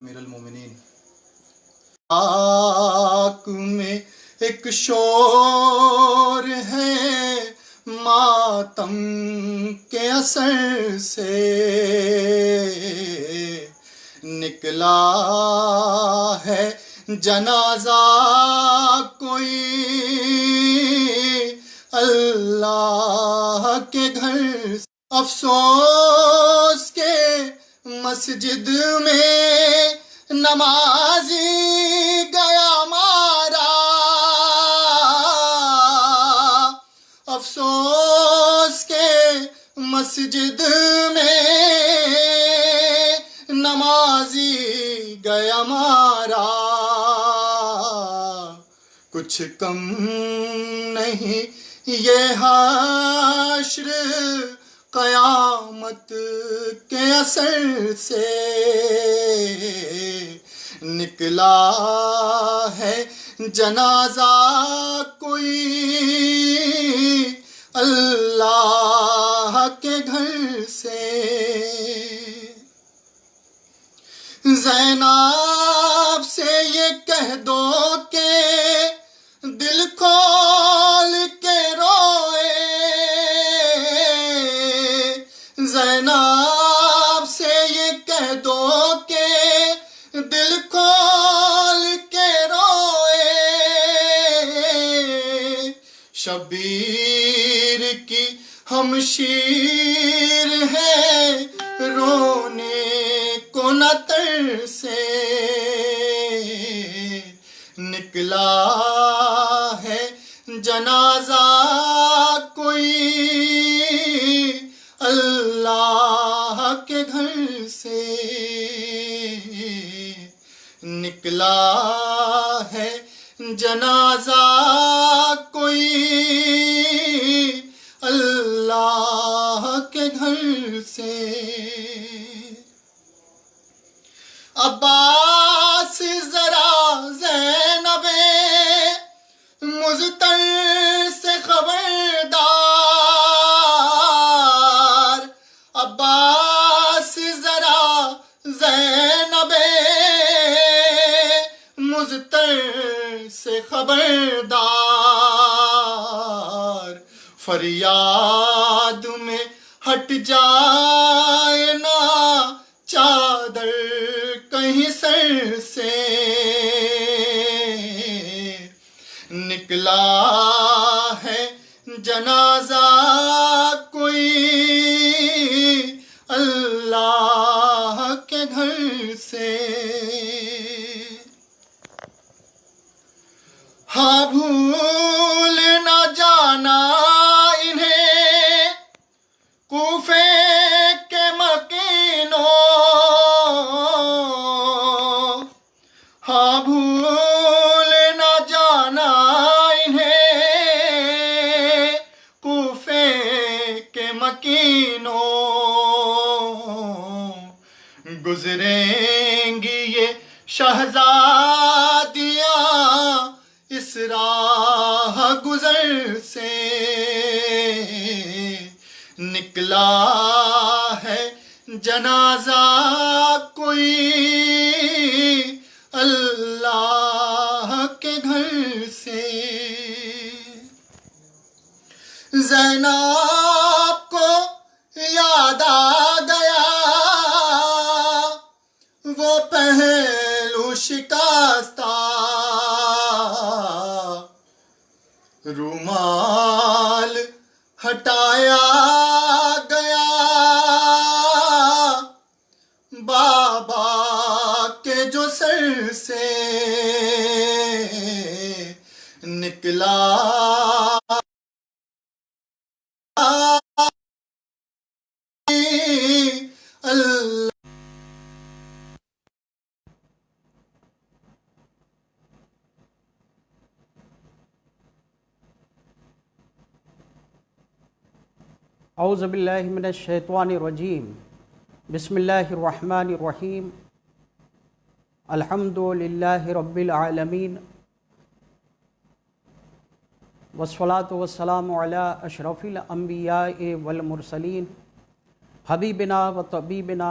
امیر المومنین، آنکھ میں ایک شور ہے ماتم کے اثر سے، نکلا ہے جنازہ کوئی اللہ کے گھر سے۔ افسوس کے مسجد میں نمازی گیا مارا، افسوس کے مسجد میں نمازی گیا مارا، کچھ کم نہیں یہ حشر قیامت کے اثر سے، نکلا ہے جنازہ کوئی اللہ کے گھر سے۔ زینب سے یہ کہہ دو کہ دل کھول کے روئے، زینب سے یہ کہہ دو کہ دل کھول کے روئے، شبیر کی ہمشیر ہے رونے کو نہ ترسے، نکلا ہے جنازہ کوئی اللہ کے گھر سے، نکلا ہے جنازہ کوئی اللہ کے گھر سے۔ عباس ذرا زینب مضطر سے خبردار، عباس ذرا زینب مضطر سے خبردار، فریاد میں ہٹ جائے نا چادر کہیں سر سے، نکلا ہے جنازہ کوئی اللہ کے گھر سے۔ ہاں بھول نہ جانا انہیں کوفے کے مکینوں، ہاں بھول نہ جانا انہیں کوفے کے مکینوں، گزریں گی یہ شہزادیاں اس راہ گزر سے، نکلا ہے جنازہ کوئی اللہ کے گھر سے۔ زینب کو یاد آ گیا وہ پہلو شکستہ، رومال ہٹایا گیا بابا کے جو سر سے، نکلا اللہ۔ اعوذ باللہ من الشیطان الرجیم، بسم اللہ الرحمن الرحیم، الحمد للہ رب العالمین، والصلاة والسلام علی اشرف الانبیاء والمرسلین، حبیبنا و طبیبنا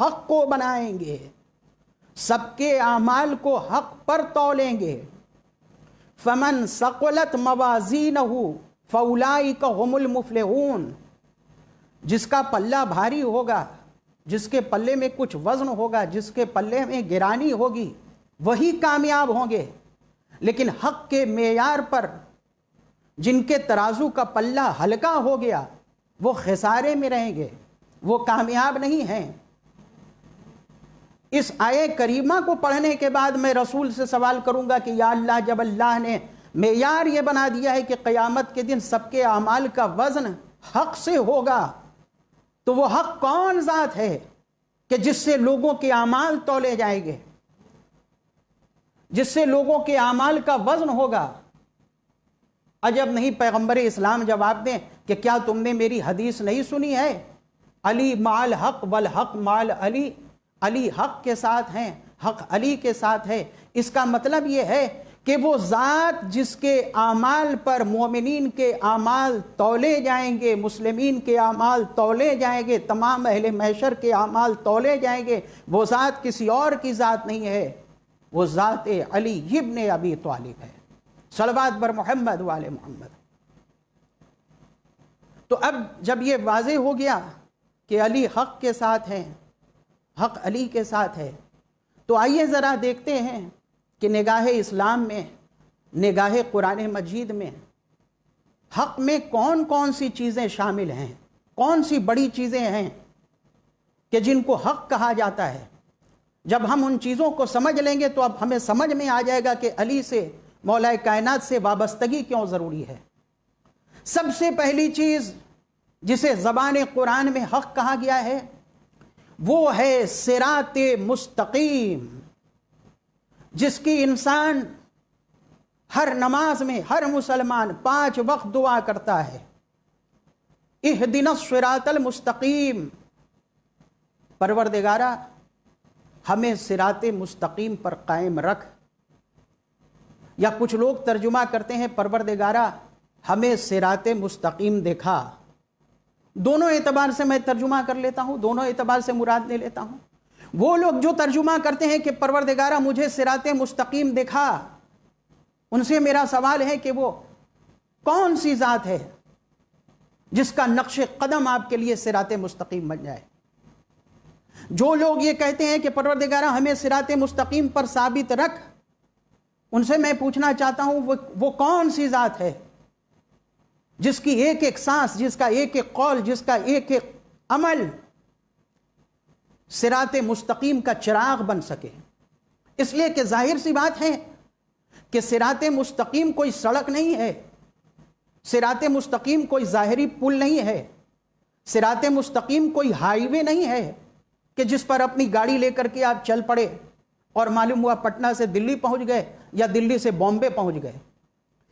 حق کو بنائیں گے، سب کے اعمال کو حق پر تولیں گے۔ فمن ثقلت موازینہ فاولئک هم المفلحون، جس کا پلہ بھاری ہوگا، جس کے پلے میں کچھ وزن ہوگا، جس کے پلے میں گرانی ہوگی، وہی کامیاب ہوں گے۔ لیکن حق کے معیار پر جن کے ترازو کا پلہ ہلکا ہو گیا وہ خسارے میں رہیں گے، وہ کامیاب نہیں ہیں۔ اس آیے کریمہ کو پڑھنے کے بعد میں رسول سے سوال کروں گا کہ یا اللہ، جب اللہ نے معیار یہ بنا دیا ہے کہ قیامت کے دن سب کے اعمال کا وزن حق سے ہوگا، تو وہ حق کون ذات ہے کہ جس سے لوگوں کے اعمال تولے جائیں گے، جس سے لوگوں کے اعمال کا وزن ہوگا؟ عجب نہیں پیغمبر اسلام جواب دیں کہ کیا تم نے میری حدیث نہیں سنی ہے؟ علی مال حق والحق مال علی، علی حق کے ساتھ ہیں، حق علی کے ساتھ ہے۔ اس کا مطلب یہ ہے کہ وہ ذات جس کے اعمال پر مومنین کے اعمال تولے جائیں گے، مسلمین کے اعمال تولے جائیں گے، تمام اہل محشر کے اعمال تولے جائیں گے، وہ ذات کسی اور کی ذات نہیں ہے، وہ ذات علی ابن ابی طالب ہے۔ صلوات بر محمد وآل محمد۔ تو اب جب یہ واضح ہو گیا کہ علی حق کے ساتھ ہیں، حق علی کے ساتھ ہے، تو آئیے ذرا دیکھتے ہیں کہ نگاہ اسلام میں، نگاہ قرآن مجید میں حق میں کون کون سی چیزیں شامل ہیں، کون سی بڑی چیزیں ہیں کہ جن کو حق کہا جاتا ہے۔ جب ہم ان چیزوں کو سمجھ لیں گے تو اب ہمیں سمجھ میں آ جائے گا کہ علی سے، مولا کائنات سے وابستگی کیوں ضروری ہے۔ سب سے پہلی چیز جسے زبان قرآن میں حق کہا گیا ہے وہ ہے صراط مستقیم، جس کی انسان ہر نماز میں، ہر مسلمان 5 وقت دعا کرتا ہے، اہدنا الصراط المستقیم، پروردگارا ہمیں صراط مستقیم پر قائم رکھ۔ یا کچھ لوگ ترجمہ کرتے ہیں پروردگارا ہمیں صراط مستقیم دکھا۔ دونوں اعتبار سے میں ترجمہ کر لیتا ہوں، دونوں اعتبار سے مراد لے لیتا ہوں۔ وہ لوگ جو ترجمہ کرتے ہیں کہ پروردگارا مجھے صراط مستقیم دکھا، ان سے میرا سوال ہے کہ وہ کون سی ذات ہے جس کا نقش قدم آپ کے لیے صراط مستقیم بن جائے؟ جو لوگ یہ کہتے ہیں کہ پروردگارا ہمیں صراط مستقیم پر ثابت رکھ، ان سے میں پوچھنا چاہتا ہوں وہ کون سی ذات ہے جس کی ایک ایک سانس، جس کا ایک ایک قول، جس کا ایک ایک عمل صراط مستقیم کا چراغ بن سکے؟ اس لیے کہ ظاہر سی بات ہے کہ صراط مستقیم کوئی سڑک نہیں ہے، صراط مستقیم کوئی ظاہری پل نہیں ہے، صراط مستقیم کوئی ہائی وے نہیں ہے کہ جس پر اپنی گاڑی لے کر کے آپ چل پڑے اور معلوم ہوا پٹنہ سے دلی پہنچ گئے یا دلی سے بامبے پہنچ گئے۔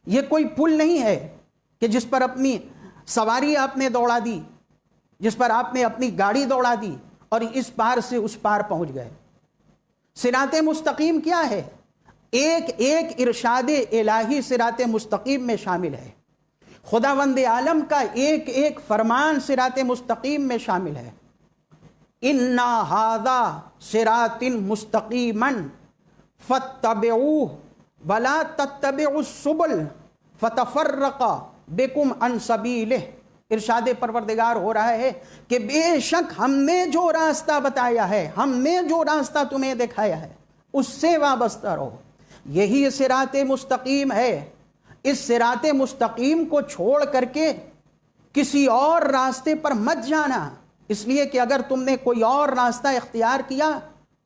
یہ کوئی پل نہیں ہے کہ جس پر اپنی سواری آپ نے دوڑا دی، جس پر آپ نے اپنی گاڑی دوڑا دی اور اس پار سے اس پار پہنچ گئے۔ صراط مستقیم کیا ہے؟ ایک ایک ارشاد الہی صراط مستقیم میں شامل ہے، خداوند عالم کا ایک ایک فرمان صراط مستقیم میں شامل ہے۔ اِنَّا هَذَا صِرَاطٌ مُسْتَقِيمًا فَاتَّبِعُوهُ وَلَا تَتَّبِعُوا السُّبُلَ فَتَفَرَّقَ بِكُمْ عَنْ سَبِيلِهِ۔ ارشاد پروردگار ہو رہا ہے کہ بے شک ہم نے جو راستہ بتایا ہے، ہم نے جو راستہ تمہیں دکھایا ہے، اس سے وابستہ رہو، یہی صراط مستقیم ہے۔ اس صراط مستقیم کو چھوڑ کر کے کسی اور راستے پر مت جانا، اس لیے کہ اگر تم نے کوئی اور راستہ اختیار کیا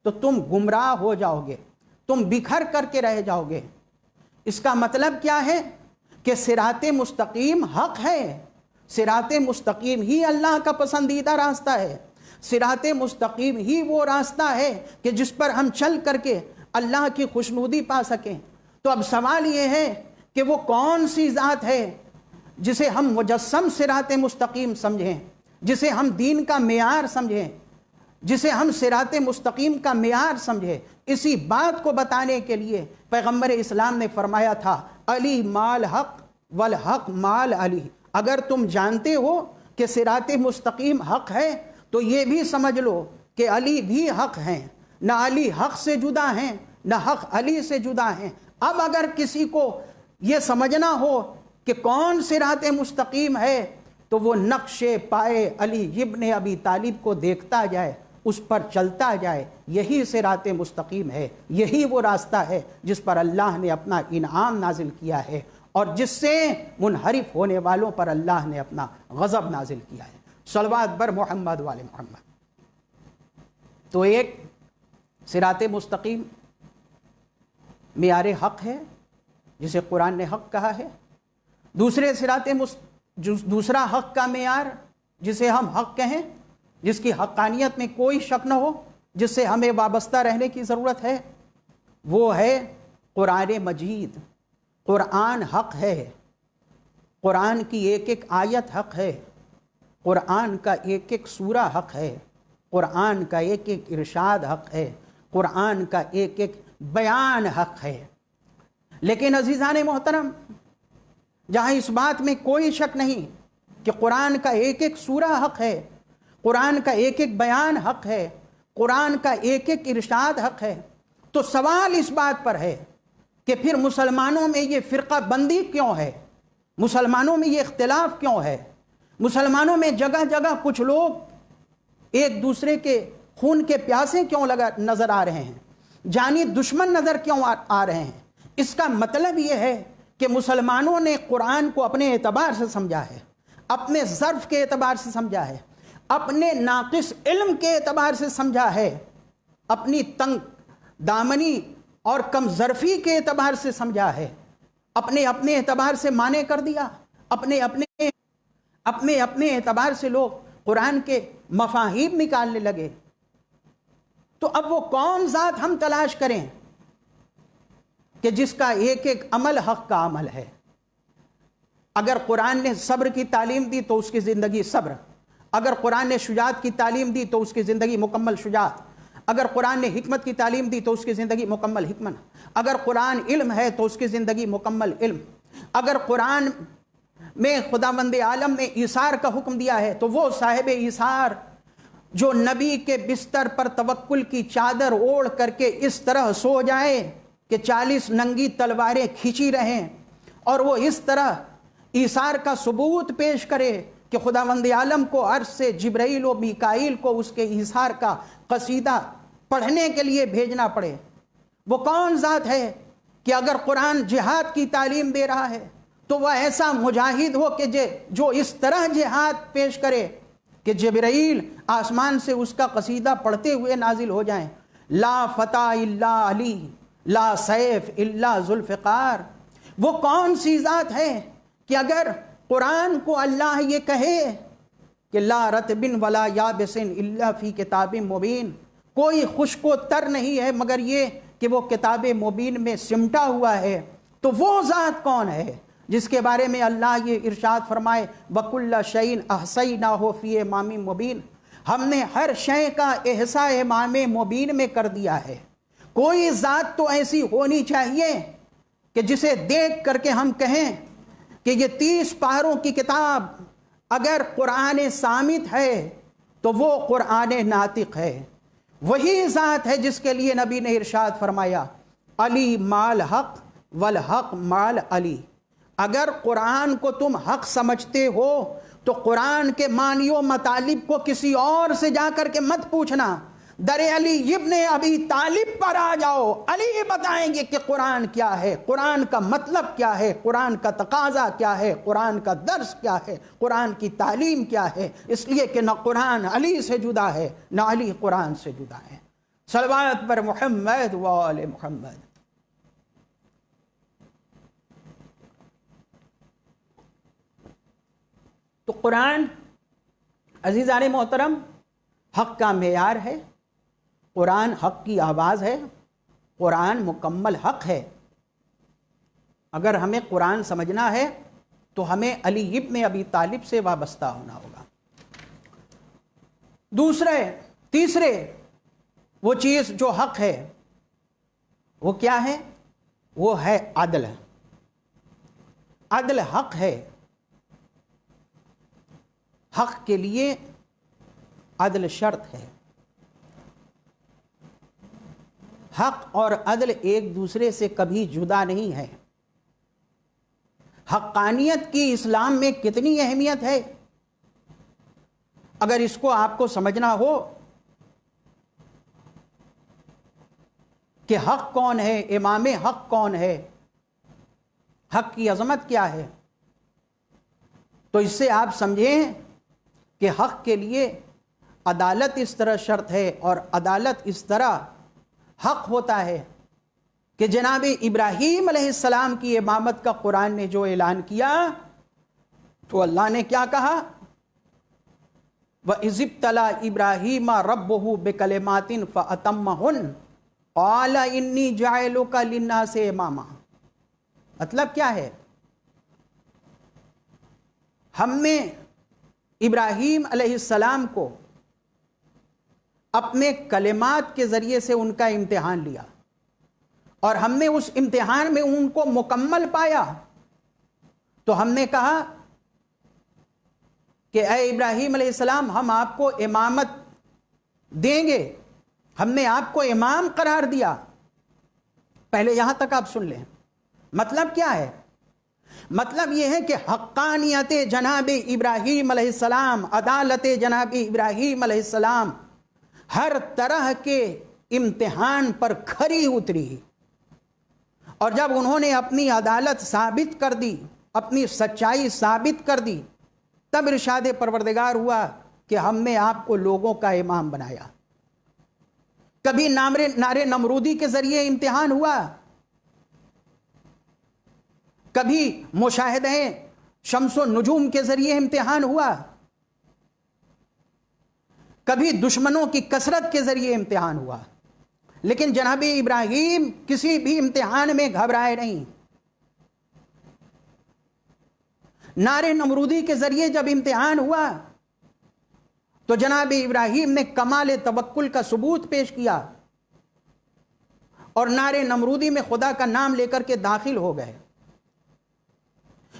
تو تم گمراہ ہو جاؤ گے، تم بکھر کر کے رہ جاؤ گے۔ اس کا مطلب کیا ہے کہ صراط مستقیم حق ہے، صراط مستقیم ہی اللہ کا پسندیدہ راستہ ہے، صراط مستقیم ہی وہ راستہ ہے کہ جس پر ہم چل کر کے اللہ کی خوشنودی پا سکیں۔ تو اب سوال یہ ہے کہ وہ کون سی ذات ہے جسے ہم مجسم صراط مستقیم سمجھیں، جسے ہم دین کا معیار سمجھیں، جسے ہم صراط مستقیم کا معیار سمجھیں؟ اسی بات کو بتانے کے لیے پیغمبر اسلام نے فرمایا تھا علی مال حق والحق مال علی۔ اگر تم جانتے ہو کہ صراط مستقیم حق ہے تو یہ بھی سمجھ لو کہ علی بھی حق ہیں، نہ علی حق سے جدا ہیں، نہ حق علی سے جدا ہیں۔ اب اگر کسی کو یہ سمجھنا ہو کہ کون صراط مستقیم ہے تو وہ نقش پائے علی ابن ابی طالب کو دیکھتا جائے، اس پر چلتا جائے، یہی صراط مستقیم ہے، یہی وہ راستہ ہے جس پر اللہ نے اپنا انعام نازل کیا ہے اور جس سے منحرف ہونے والوں پر اللہ نے اپنا غضب نازل کیا ہے۔ صلوات بر محمد وآل محمد۔ تو ایک صراط مستقیم معیار حق ہے جسے قرآن نے حق کہا ہے، دوسرا حق کا معیار جسے ہم حق کہیں، جس کی حقانیت میں کوئی شک نہ ہو، جس سے ہمیں وابستہ رہنے کی ضرورت ہے، وہ ہے قرآن مجید۔ قرآن حق ہے، قرآن کی ایک ایک آیت حق ہے، قرآن کا ایک ایک سورہ حق ہے، قرآن کا ایک ایک ارشاد حق ہے، قرآن کا ایک ایک بیان حق ہے۔ لیکن عزیزان محترم، جہاں اس بات میں کوئی شک نہیں کہ قرآن کا ایک ایک سورہ حق ہے، قرآن کا ایک ایک بیان حق ہے، قرآن کا ایک ایک ارشاد حق ہے، تو سوال اس بات پر ہے کہ پھر مسلمانوں میں یہ فرقہ بندی کیوں ہے؟ مسلمانوں میں یہ اختلاف کیوں ہے؟ مسلمانوں میں جگہ جگہ کچھ لوگ ایک دوسرے کے خون کے پیاسے کیوں نظر آ رہے ہیں؟ جانی دشمن نظر کیوں آ رہے ہیں؟ اس کا مطلب یہ ہے کہ مسلمانوں نے قرآن کو اپنے اعتبار سے سمجھا ہے، اپنے ظرف کے اعتبار سے سمجھا ہے، اپنے ناقص علم کے اعتبار سے سمجھا ہے، اپنی تنگ دامنی اور کم ظرفی کے اعتبار سے سمجھا ہے، اپنے اعتبار سے مانے کر دیا، اپنے اعتبار سے لوگ قرآن کے مفاہیم نکالنے لگے۔ تو اب وہ کون ذات ہم تلاش کریں کہ جس کا ایک ایک عمل حق کا عمل ہے؟ اگر قرآن نے صبر کی تعلیم دی تو اس کی زندگی صبر، اگر قرآن نے شجاعت کی تعلیم دی تو اس کی زندگی مکمل شجاعت، اگر قرآن نے حکمت کی تعلیم دی تو اس کی زندگی مکمل حکمت، اگر قرآن علم ہے تو اس کی زندگی مکمل علم، اگر قرآن میں خداوند عالم نے ایثار کا حکم دیا ہے تو وہ صاحب ایثار جو نبی کے بستر پر توکل کی چادر اوڑھ کر کے اس طرح سو جائے کہ 40 ننگی تلواریں کھینچی رہیں، اور وہ اس طرح ایثار کا ثبوت پیش کرے کہ خداوند عالم کو عرش سے جبرائیل و میکائیل کو اس کے ایثار کا قصیدہ پڑھنے کے لیے بھیجنا پڑے۔ وہ کون ذات ہے کہ اگر قرآن جہاد کی تعلیم دے رہا ہے تو وہ ایسا مجاہد ہو کہ جو اس طرح جہاد پیش کرے کہ جبرائیل آسمان سے اس کا قصیدہ پڑھتے ہوئے نازل ہو جائیں، لا فتح الا علی، لا سیف الا ذوالفقار۔ وہ کون سی ذات ہے کہ اگر قرآن کو اللہ یہ کہے کہ لا رطب ولا یابس الا فی کتاب مبین، کوئی خشک و تر نہیں ہے مگر یہ کہ وہ کتاب مبین میں سمٹا ہوا ہے، تو وہ ذات کون ہے جس کے بارے میں اللہ یہ ارشاد فرمائے وَكُلَّ شَيْءٍ أَحْصَيْنَاهُ فِي إِمَامٍ مُبِينٍ، ہم نے ہر شے کا احصاء امام مبین میں کر دیا ہے۔ کوئی ذات تو ایسی ہونی چاہیے کہ جسے دیکھ کر کے ہم کہیں کہ یہ 30 پاروں کی کتاب اگر قرآن صامت ہے تو وہ قرآن ناطق ہے۔ وہی ذات ہے جس کے لیے نبی نے ارشاد فرمایا علی مال حق والحق مال علی۔ اگر قرآن کو تم حق سمجھتے ہو تو قرآن کے معنی و مطالب کو کسی اور سے جا کر کے مت پوچھنا، در علی ابن ابی طالب پر آ جاؤ، علی بتائیں گے کہ قرآن کیا ہے، قرآن کا مطلب کیا ہے، قرآن کا تقاضا کیا ہے، قرآن کا درس کیا ہے، قرآن کی تعلیم کیا ہے، اس لیے کہ نہ قرآن علی سے جدا ہے نہ علی قرآن سے جدا ہے۔ صلوات پر محمد و آل محمد۔ تو قرآن عزیزان محترم حق کا معیار ہے، قرآن حق کی آواز ہے، قرآن مکمل حق ہے۔ اگر ہمیں قرآن سمجھنا ہے تو ہمیں علی ابن ابی طالب سے وابستہ ہونا ہوگا۔ تیسرے وہ چیز جو حق ہے وہ کیا ہے؟ وہ ہے عدل۔ عدل حق ہے۔ حق کے لیے عدل شرط ہے۔ حق اور عدل ایک دوسرے سے کبھی جدا نہیں ہے۔ حقانیت کی اسلام میں کتنی اہمیت ہے، اگر اس کو آپ کو سمجھنا ہو کہ حق کون ہے، امام حق کون ہے، حق کی عظمت کیا ہے، تو اس سے آپ سمجھیں کہ حق کے لیے عدالت اس طرح شرط ہے، اور عدالت اس طرح حق ہوتا ہے کہ جناب ابراہیم علیہ السلام کی امامت کا قرآن نے جو اعلان کیا تو اللہ نے کیا کہا؟ وَإِذِ ابْتَلَىٰ إِبْرَاهِيمَ رَبُّهُ بِكَلِمَاتٍ فَأَتَمَّهُنَّ قَالَ إِنِّي جَاعِلُكَ لِلنَّاسِ إِمَامًا۔ مطلب کیا ہے؟ ہم نے ابراہیم علیہ السلام کو اپنے کلمات کے ذریعے سے ان کا امتحان لیا، اور ہم نے اس امتحان میں ان کو مکمل پایا، تو ہم نے کہا کہ اے ابراہیم علیہ السلام، ہم آپ کو امامت دیں گے، ہم نے آپ کو امام قرار دیا۔ پہلے یہاں تک آپ سن لیں، مطلب کیا ہے؟ مطلب یہ ہے کہ حقانیت جناب ابراہیم علیہ السلام، عدالت جناب ابراہیم علیہ السلام ہر طرح کے امتحان پر کھری اتری، اور جب انہوں نے اپنی عدالت ثابت کر دی، اپنی سچائی ثابت کر دی، تب ارشاد پروردگار ہوا کہ ہم نے آپ کو لوگوں کا امام بنایا۔ کبھی نعرے نمرودی کے ذریعے امتحان ہوا، کبھی مشاہدے شمس و نجوم کے ذریعے امتحان ہوا، کبھی دشمنوں کی کثرت کے ذریعے امتحان ہوا، لیکن جناب ابراہیم کسی بھی امتحان میں گھبرائے نہیں۔ نعرے نمرودی کے ذریعے جب امتحان ہوا تو جناب ابراہیم نے کمال توکل کا ثبوت پیش کیا، اور نعرے نمرودی میں خدا کا نام لے کر کے داخل ہو گئے۔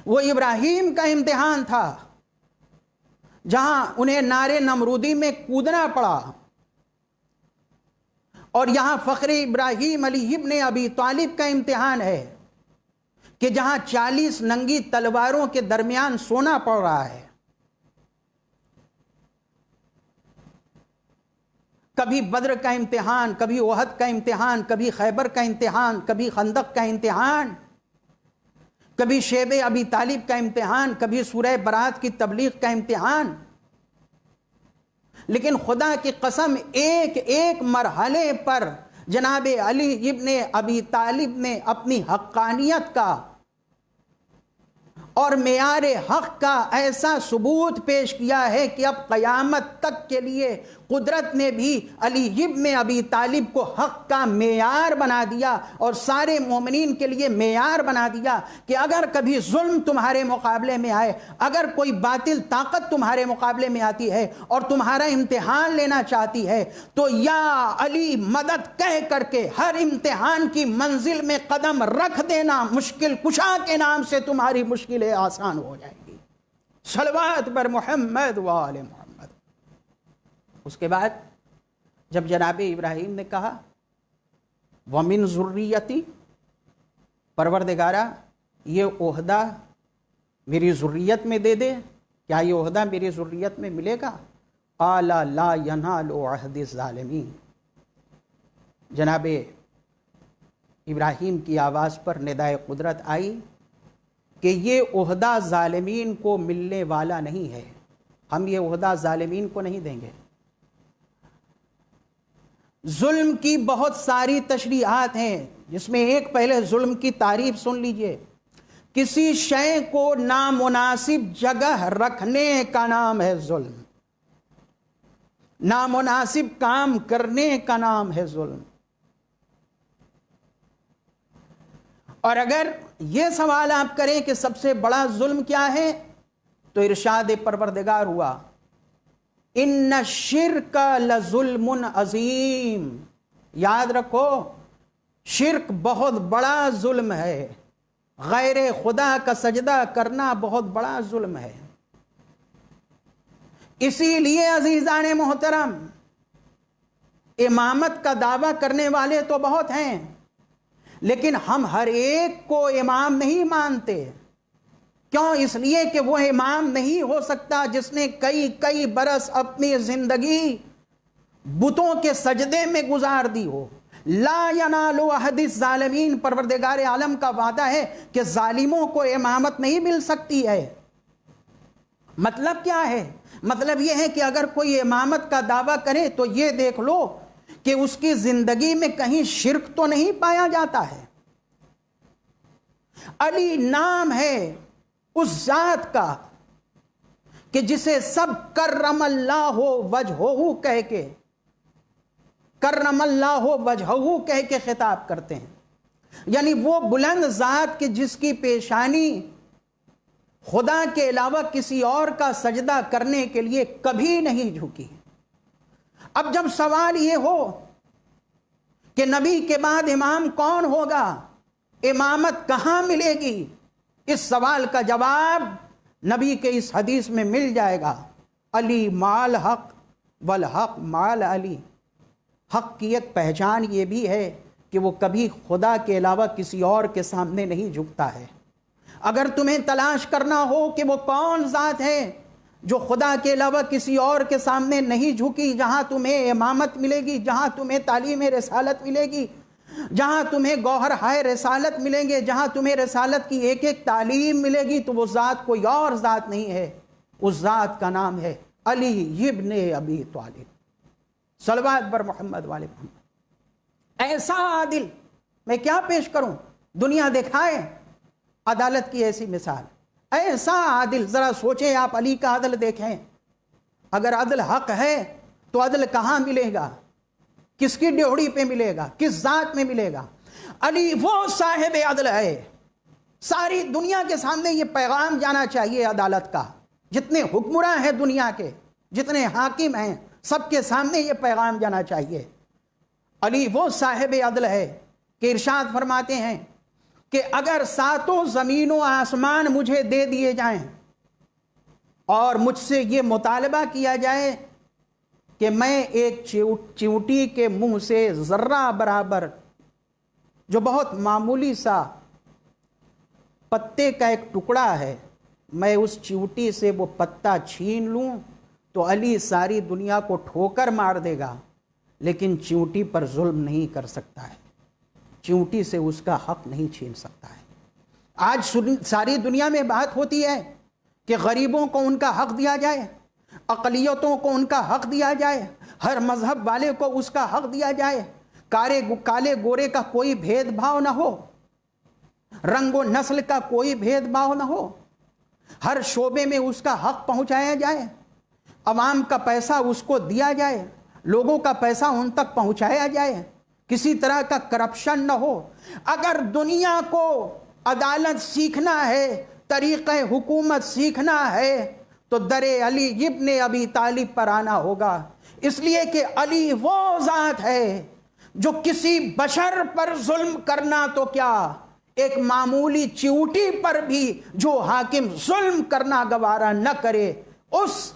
وہ ابراہیم کا امتحان تھا جہاں انہیں نعرے نمرودی میں کودنا پڑا، اور یہاں فخر ابراہیم علی ابن ابی طالب کا امتحان ہے کہ جہاں 40 ننگی تلواروں کے درمیان سونا پڑ رہا ہے۔ کبھی بدر کا امتحان، کبھی احد کا امتحان، کبھی خیبر کا امتحان، کبھی خندق کا امتحان، کبھی شیب ابی طالب کا امتحان، کبھی سورہ برات کی تبلیغ کا امتحان۔ لیکن خدا کی قسم، ایک ایک مرحلے پر جناب علی ابن ابی طالب نے اپنی حقانیت کا اور معیار حق کا ایسا ثبوت پیش کیا ہے کہ اب قیامت تک کے لیے قدرت نے بھی علی ابن ابی طالب کو حق کا معیار بنا دیا، اور سارے مومنین کے لیے معیار بنا دیا کہ اگر کبھی ظلم تمہارے مقابلے میں آئے، اگر کوئی باطل طاقت تمہارے مقابلے میں آتی ہے اور تمہارا امتحان لینا چاہتی ہے، تو یا علی مدد کہہ کر کے ہر امتحان کی منزل میں قدم رکھ دینا، مشکل کشا کے نام سے تمہاری مشکلیں آسان ہو جائیں گی۔ صلوات بر محمد و آل محمد۔ اس کے بعد جب جناب ابراہیم نے کہا وَمِن ذُرِّيَّتِي، پروردگارا یہ عہدہ میری ذریت میں دے دے، کیا یہ عہدہ میری ذریت میں ملے گا؟ قَالَ لَا يَنَالُ عَهْدِ الظَّالِمِينَ۔ جناب ابراہیم کی آواز پر ندائے قدرت آئی کہ یہ عہدہ ظالمین کو ملنے والا نہیں ہے، ہم یہ عہدہ ظالمین کو نہیں دیں گے۔ ظلم کی بہت ساری تشریحات ہیں، جس میں ایک پہلے ظلم کی تعریف سن لیجئے۔ کسی شے کو نامناسب جگہ رکھنے کا نام ہے ظلم، نامناسب کام کرنے کا نام ہے ظلم۔ اور اگر یہ سوال آپ کریں کہ سب سے بڑا ظلم کیا ہے، تو ارشاد پروردگار ہوا ان الشرک لظلم عظیم۔ یاد رکھو، شرک بہت بڑا ظلم ہے، غیر خدا کا سجدہ کرنا بہت بڑا ظلم ہے۔ اسی لیے عزیزان محترم، امامت کا دعویٰ کرنے والے تو بہت ہیں، لیکن ہم ہر ایک کو امام نہیں مانتے۔ کیوں؟ اس لیے کہ وہ امام نہیں ہو سکتا جس نے کئی برس اپنی زندگی بتوں کے سجدے میں گزار دی ہو۔ لا ینال عہد الظالمین، پروردگار عالم کا وعدہ ہے کہ ظالموں کو امامت نہیں مل سکتی ہے۔ مطلب کیا ہے؟ مطلب یہ ہے کہ اگر کوئی امامت کا دعویٰ کرے تو یہ دیکھ لو کہ اس کی زندگی میں کہیں شرک تو نہیں پایا جاتا ہے۔ علی نام ہے اس ذات کا کہ جسے سب کرم اللہ وجہہ کہہ کے، کرم اللہ وجہہ کہہ کے خطاب کرتے ہیں، یعنی وہ بلند ذات کہ جس کی پیشانی خدا کے علاوہ کسی اور کا سجدہ کرنے کے لیے کبھی نہیں جھکی۔ اب جب سوال یہ ہو کہ نبی کے بعد امام کون ہوگا، امامت کہاں ملے گی، اس سوال کا جواب نبی کے اس حدیث میں مل جائے گا۔ علی مال حق والحق مال علی۔ حق کی ایک پہچان یہ بھی ہے کہ وہ کبھی خدا کے علاوہ کسی اور کے سامنے نہیں جھکتا ہے۔ اگر تمہیں تلاش کرنا ہو کہ وہ کون ذات ہے جو خدا کے علاوہ کسی اور کے سامنے نہیں جھکی، جہاں تمہیں امامت ملے گی، جہاں تمہیں تعلیم رسالت ملے گی، جہاں تمہیں گوہر ہائے رسالت ملیں گے، جہاں تمہیں رسالت کی ایک ایک تعلیم ملے گی، تو وہ ذات کوئی اور ذات نہیں ہے، اس ذات کا نام ہے علی ابن ابی طالب۔ صلوات بر محمد والے محمد۔ ایسا عادل میں کیا پیش کروں، دنیا دکھائے عدالت کی ایسی مثال۔ ایسا عادل، ذرا سوچیں آپ، علی کا عدل دیکھیں۔ اگر عدل حق ہے تو عدل کہاں ملے گا، کس کی ڈیوڑی پہ ملے گا، کس ذات میں ملے گا؟ علی وہ صاحب عدل ہے۔ ساری دنیا کے سامنے یہ پیغام جانا چاہیے عدالت کا، جتنے حکمراں ہیں دنیا کے، جتنے حاکم ہیں، سب کے سامنے یہ پیغام جانا چاہیے۔ علی وہ صاحب عدل ہے کہ ارشاد فرماتے ہیں کہ اگر ساتوں زمین و آسمان مجھے دے دیے جائیں اور مجھ سے یہ مطالبہ کیا جائے کہ میں ایک چیونٹی کے منہ سے ذرہ برابر، جو بہت معمولی سا پتے کا ایک ٹکڑا ہے، میں اس چیونٹی سے وہ پتا چھین لوں تو علی ساری دنیا کو ٹھوکر مار دے گا، لیکن چیونٹی پر ظلم نہیں کر سکتا ہے، چیونٹی سے اس کا حق نہیں چھین سکتا ہے۔ آج ساری دنیا میں بات ہوتی ہے کہ غریبوں کو ان کا حق دیا جائے، اقلیتوں کو ان کا حق دیا جائے، ہر مذہب والے کو اس کا حق دیا جائے، کالے گورے کا کوئی بھید بھاؤ نہ ہو، رنگ و نسل کا کوئی بھید بھاؤ نہ ہو، ہر شعبے میں اس کا حق پہنچایا جائے، عوام کا پیسہ اس کو دیا جائے، لوگوں کا پیسہ ان تک پہنچایا جائے، کسی طرح کا کرپشن نہ ہو۔ اگر دنیا کو عدالت سیکھنا ہے، طریقہ حکومت سیکھنا ہے، تو در علی ابن ابی طالب پر آنا ہوگا، اس لیے کہ علی وہ ذات ہے جو کسی بشر پر ظلم کرنا تو کیا، ایک معمولی چیونٹی پر بھی جو حاکم ظلم کرنا گوارا نہ کرے، اس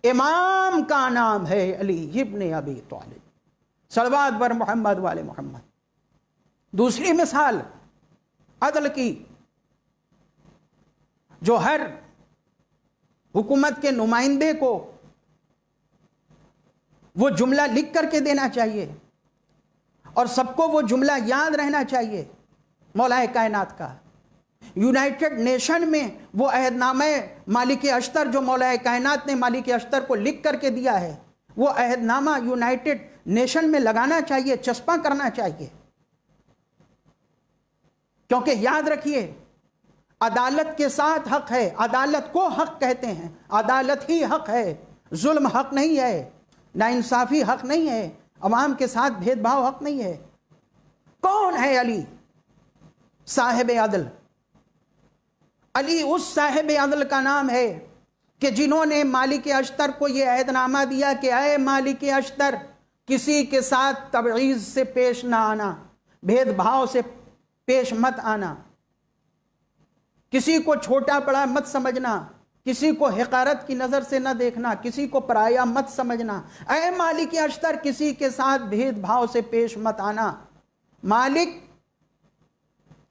امام کا نام ہے علی ابن ابی طالب۔ صلوات بر محمد والے محمد۔ دوسری مثال عدل کی، جو ہر حکومت کے نمائندے کو وہ جملہ لکھ کر کے دینا چاہیے اور سب کو وہ جملہ یاد رہنا چاہیے، مولا کائنات کا۔ یونائٹڈ نیشن میں وہ عہد نامہ مالک اشتر جو مولا کائنات نے مالک اشتر کو لکھ کر کے دیا ہے، وہ عہد نامہ یونائٹڈ نیشن میں لگانا چاہیے، چسپاں کرنا چاہیے، کیونکہ یاد رکھیے عدالت کے ساتھ حق ہے، عدالت کو حق کہتے ہیں، عدالت ہی حق ہے، ظلم حق نہیں ہے، ناانصافی حق نہیں ہے، عوام کے ساتھ بھید بھاؤ حق نہیں ہے۔ کون ہے علی؟ صاحب عدل۔ علی اس صاحب عدل کا نام ہے کہ جنہوں نے مالک اشتر کو یہ عہد نامہ دیا کہ اے مالک اشتر، کسی کے ساتھ تبعیض سے پیش نہ آنا، بھید بھاؤ سے پیش مت آنا، کسی کو چھوٹا بڑا مت سمجھنا، کسی کو حقارت کی نظر سے نہ دیکھنا، کسی کو پرایا مت سمجھنا، اے مالک اشتر کسی کے ساتھ بھید بھاؤ سے پیش مت آنا۔ مالک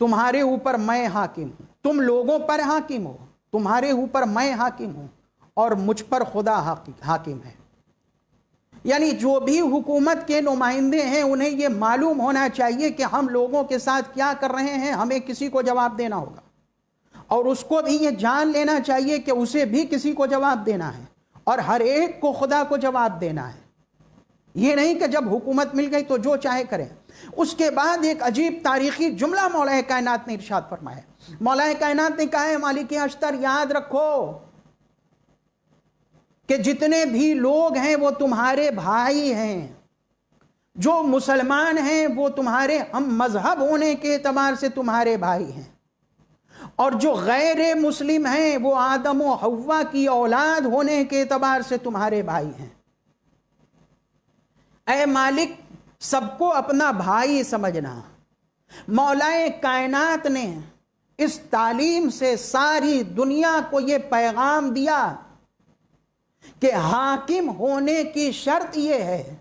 تمہارے اوپر میں حاکم ہوں، تم لوگوں پر حاکم ہو، تمہارے اوپر میں حاکم ہوں اور مجھ پر خدا حاکم ہے۔ یعنی جو بھی حکومت کے نمائندے ہیں انہیں یہ معلوم ہونا چاہیے کہ ہم لوگوں کے ساتھ کیا کر رہے ہیں، ہمیں کسی کو جواب دینا ہوگا، اور اس کو بھی یہ جان لینا چاہیے کہ اسے بھی کسی کو جواب دینا ہے، اور ہر ایک کو خدا کو جواب دینا ہے۔ یہ نہیں کہ جب حکومت مل گئی تو جو چاہے کریں۔ اس کے بعد ایک عجیب تاریخی جملہ مولا کائنات نے ارشاد فرمایا۔ مولا کائنات نے کہا ہے مالک اشتر یاد رکھو کہ جتنے بھی لوگ ہیں وہ تمہارے بھائی ہیں، جو مسلمان ہیں وہ تمہارے ہم مذہب ہونے کے اعتبار سے تمہارے بھائی ہیں، اور جو غیر مسلم ہیں وہ آدم و حوا کی اولاد ہونے کے اعتبار سے تمہارے بھائی ہیں۔ اے مالک سب کو اپنا بھائی سمجھنا۔ مولا کائنات نے اس تعلیم سے ساری دنیا کو یہ پیغام دیا کہ حاکم ہونے کی شرط یہ ہے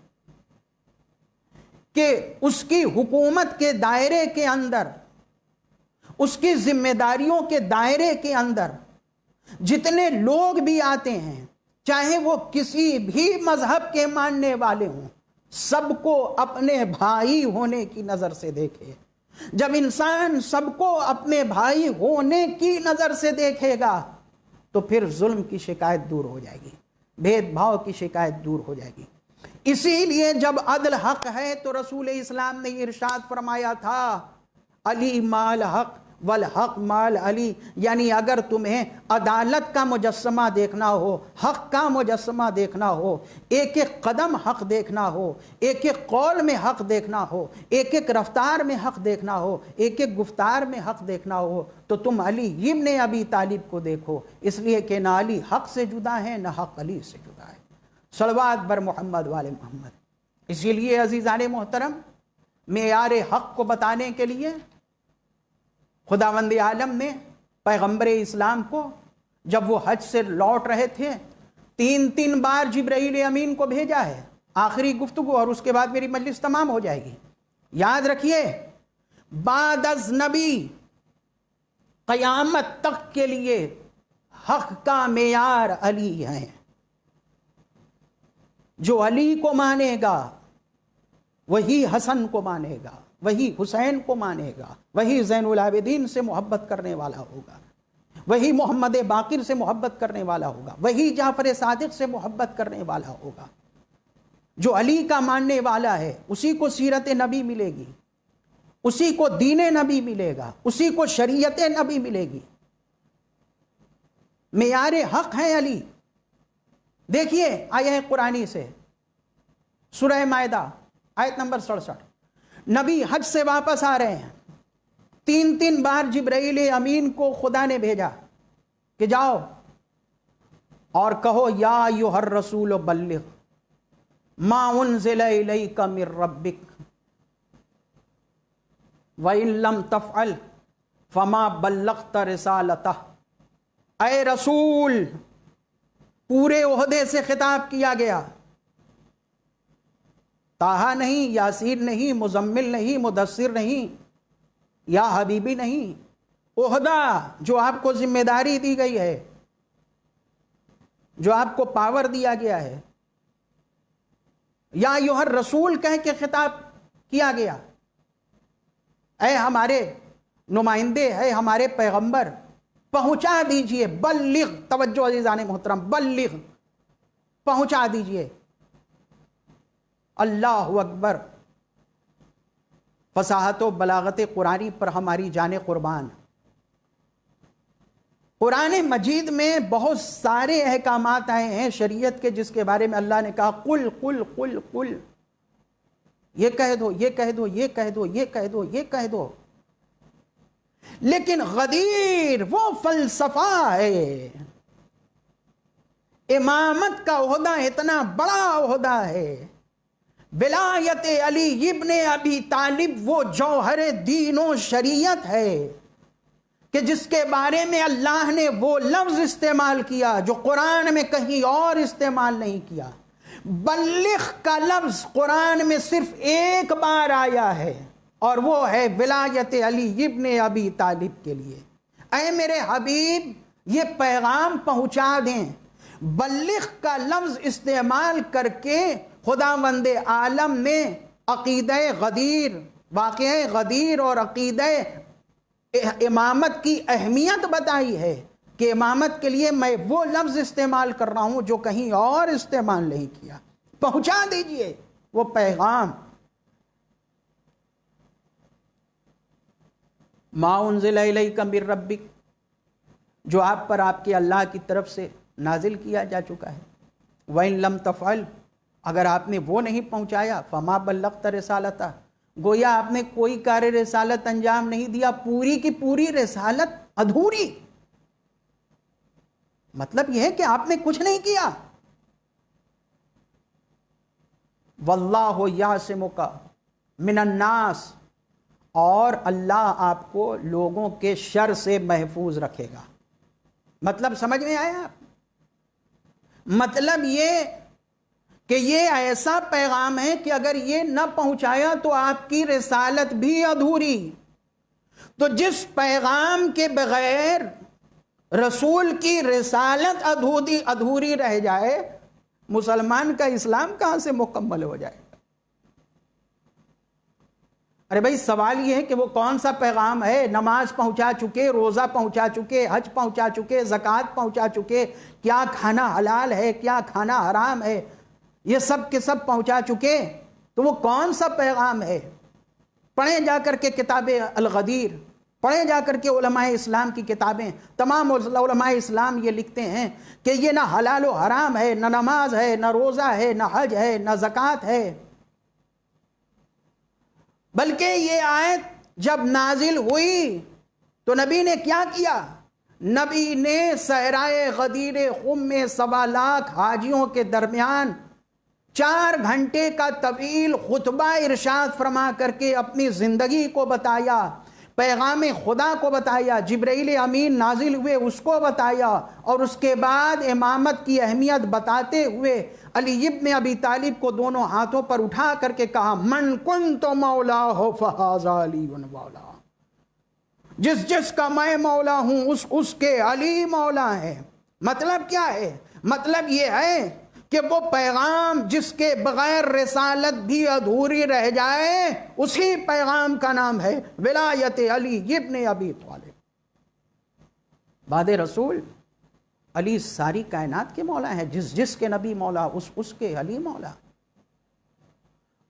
کہ اس کی حکومت کے دائرے کے اندر، اس کی ذمہ داریوں کے دائرے کے اندر جتنے لوگ بھی آتے ہیں، چاہے وہ کسی بھی مذہب کے ماننے والے ہوں، سب کو اپنے بھائی ہونے کی نظر سے دیکھے۔ جب انسان سب کو اپنے بھائی ہونے کی نظر سے دیکھے گا تو پھر ظلم کی شکایت دور ہو جائے گی، بھید بھاؤ کی شکایت دور ہو جائے گی۔ اسی لیے جب عدل حق ہے تو رسول اسلام نے یہ ارشاد فرمایا تھا علی مال حق والحق مال علی، یعنی اگر تمہیں عدالت کا مجسمہ دیکھنا ہو، حق کا مجسمہ دیکھنا ہو، ایک ایک قدم حق دیکھنا ہو، ایک ایک قول میں حق دیکھنا ہو، ایک ایک رفتار میں حق دیکھنا ہو، ایک ایک گفتار میں حق دیکھنا ہو، تو تم علی ابن ابی طالب کو دیکھو، اس لیے کہ نہ علی حق سے جدا ہے نہ حق علی سے جدا ہے۔ صلوات بر محمد والے محمد۔ اسی لیے عزیزان محترم، معیار حق کو بتانے کے لیے خداوند عالم نے پیغمبر اسلام کو جب وہ حج سے لوٹ رہے تھے 3 بار جبرائیل امین کو بھیجا ہے۔ آخری گفتگو اور اس کے بعد میری مجلس تمام ہو جائے گی۔ یاد رکھیے بعد از نبی قیامت تک کے لیے حق کا معیار علی ہے۔ جو علی کو مانے گا وہی حسن کو مانے گا، وہی حسین کو مانے گا، وہی زین العابدین سے محبت کرنے والا ہوگا، وہی محمد باقر سے محبت کرنے والا ہوگا، وہی جعفر صادق سے محبت کرنے والا ہوگا۔ جو علی کا ماننے والا ہے اسی کو سیرت نبی ملے گی، اسی کو دین نبی ملے گا، اسی کو شریعت نبی ملے گی۔ معیار حق ہے علی۔ دیکھیے آیہ قرآنی سے سورہ مائدہ آیت نمبر 67، نبی حج سے واپس آ رہے ہیں، 3 بار جبرائیل امین کو خدا نے بھیجا کہ جاؤ اور کہو یا ایھا الرسول بلغ ما انزل الیک من ربک وَإِن لَّمْ تَفْعَلْ فَمَا بَلَّغْتَ رِسَالَتَهُ۔ اے رسول، پورے عہدے سے خطاب کیا گیا، طٰہٰ نہیں، یاسین نہیں، مزمل نہیں، مدثر نہیں، یا حبیبی نہیں، عہدہ جو آپ کو ذمہ داری دی گئی ہے، جو آپ کو پاور دیا گیا ہے، یا ایھا الرسول کہہ کے خطاب کیا گیا۔ اے ہمارے نمائندے، ہے ہمارے پیغمبر، پہنچا دیجئے، بلغ، توجہ عزیزان محترم، بلغ، پہنچا دیجئے۔ اللہ اکبر، فصاحت و بلاغت قرآنی پر ہماری جان قربان۔ قرآن مجید میں بہت سارے احکامات آئے ہیں شریعت کے جس کے بارے میں اللہ نے کہا قل قل قل قل، یہ کہہ دو، یہ کہہ دو، یہ کہہ دو، یہ کہہ دو، یہ کہہ دو۔ لیکن غدیر وہ فلسفہ ہے، امامت کا عہدہ اتنا بڑا عہدہ ہے، ولایت علی ابن ابی طالب وہ جوہر دین و شریعت ہے کہ جس کے بارے میں اللہ نے وہ لفظ استعمال کیا جو قرآن میں کہیں اور استعمال نہیں کیا. بلغ کا لفظ قرآن میں صرف ایک بار آیا ہے اور وہ ہے ولایت علی ابن ابی طالب کے لیے. اے میرے حبیب یہ پیغام پہنچا دیں. بلغ کا لفظ استعمال کر کے خداوند عالم نے عقیدہ غدیر، واقعہ غدیر اور عقیدہ امامت کی اہمیت بتائی ہے کہ امامت کے لیے میں وہ لفظ استعمال کر رہا ہوں جو کہیں اور استعمال نہیں کیا. پہنچا دیجئے وہ پیغام. ما انزل الیک من ربک، جو آپ پر آپ کے اللہ کی طرف سے نازل کیا جا چکا ہے. وَإِن لَمْ تَفْعَلْ، اگر آپ نے وہ نہیں پہنچایا فَمَا بَلَّغْتَ رِسَالَتَهُ، گویا آپ نے کوئی کار رسالت انجام نہیں دیا، پوری کی پوری رسالت ادھوری. مطلب یہ ہے کہ آپ نے کچھ نہیں کیا. وَاللَّهُ يَعْصِمُكَ مِنَ النَّاسِ، اور اللہ آپ کو لوگوں کے شر سے محفوظ رکھے گا. مطلب سمجھ میں آیا آپ؟ مطلب یہ کہ یہ ایسا پیغام ہے کہ اگر یہ نہ پہنچایا تو آپ کی رسالت بھی ادھوری. تو جس پیغام کے بغیر رسول کی رسالت ادھوری رہ جائے، مسلمان کا اسلام کہاں سے مکمل ہو جائے؟ ارے بھائی سوال یہ ہے کہ وہ کون سا پیغام ہے؟ نماز پہنچا چکے، روزہ پہنچا چکے، حج پہنچا چکے، زکوٰۃ پہنچا چکے، کیا کھانا حلال ہے کیا کھانا حرام ہے یہ سب کے سب پہنچا چکے. تو وہ کون سا پیغام ہے؟ پڑھیں جا کر کے کتاب الغدیر، پڑھیں جا کر کے علماء اسلام کی کتابیں. تمام علماء اسلام یہ لکھتے ہیں کہ یہ نہ حلال و حرام ہے، نہ نماز ہے، نہ روزہ ہے، نہ حج ہے، نہ زکوٰۃ ہے. بلکہ یہ آیت جب نازل ہوئی تو نبی نے کیا کیا؟ نبی نے صحرائے غدیر خم میں 1.25 لاکھ حاجیوں کے درمیان 4 گھنٹے کا طویل خطبہ ارشاد فرما کر کے اپنی زندگی کو بتایا، پیغام خدا کو بتایا، جبرائیل امین نازل ہوئے اس کو بتایا، اور اس کے بعد امامت کی اہمیت بتاتے ہوئے علی ابن ابی طالب کو دونوں ہاتھوں پر اٹھا کر کے کہا من کنت مولاہ فہذا علی مولا، جس جس کا میں مولا ہوں اس کے علی مولا ہے. مطلب کیا ہے؟ مطلب یہ ہے کہ وہ پیغام جس کے بغیر رسالت بھی ادھوری رہ جائے، اسی پیغام کا نام ہے ولایت علی ابن ابی طالب. بعد رسول علی ساری کائنات کے مولا ہے، جس جس کے نبی مولا اس کے علی مولا.